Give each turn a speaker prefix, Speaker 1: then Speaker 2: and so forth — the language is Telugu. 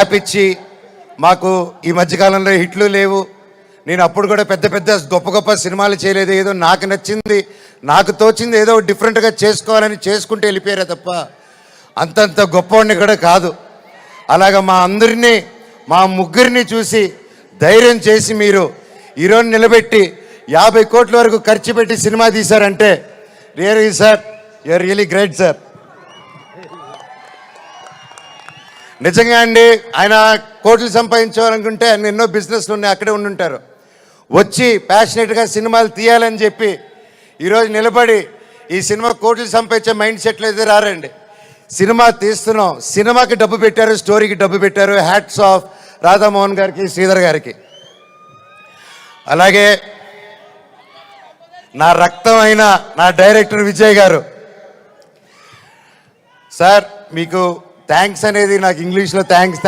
Speaker 1: గ్యాప్ ఇచ్చి మాకు ఈ మధ్యకాలంలో హిట్లు లేవు, నేను అప్పుడు కూడా పెద్ద పెద్ద గొప్ప గొప్ప సినిమాలు చేయలేదు, ఏదో నాకు నచ్చింది నాకు తోచింది ఏదో డిఫరెంట్గా చేసుకోవాలని చేసుకుంటూ వెళ్ళిపోయారే తప్ప అంతంత గొప్పవాడిని కూడా కాదు. అలాగా మా అందరినీ మా ముగ్గురిని చూసి ధైర్యం చేసి మీరు ఈరోజు నిలబెట్టి 50 కోట్ల వరకు ఖర్చు పెట్టి సినిమా తీశారంటే really sir you are really great sir. నిజంగా అండి, ఆయన కోట్లు సంపాదించాలనుకుంటే ఆయన ఎన్నో బిజినెస్లు ఉన్నాయి, అక్కడే ఉండుంటారు. వచ్చి ప్యాషనెట్గా సినిమాలు తీయాలని చెప్పి ఈరోజు నిలబడి ఈ సినిమా కోట్లు సంపాదించే మైండ్ సెట్లు అయితే రారండి. సినిమా తీస్తున్నాం, సినిమాకి డబ్బు పెట్టారు, స్టోరీకి డబ్బు పెట్టారు. హ్యాట్స్ ఆఫ్ రాధామోహన్ గారికి, శ్రీధర్ గారికి. అలాగే నా రక్తం అయిన నా డైరెక్టర్ విజయ్ గారు. సార్ మీకు థ్యాంక్స్ అనేది నాకు ఇంగ్లీష్లో థ్యాంక్స్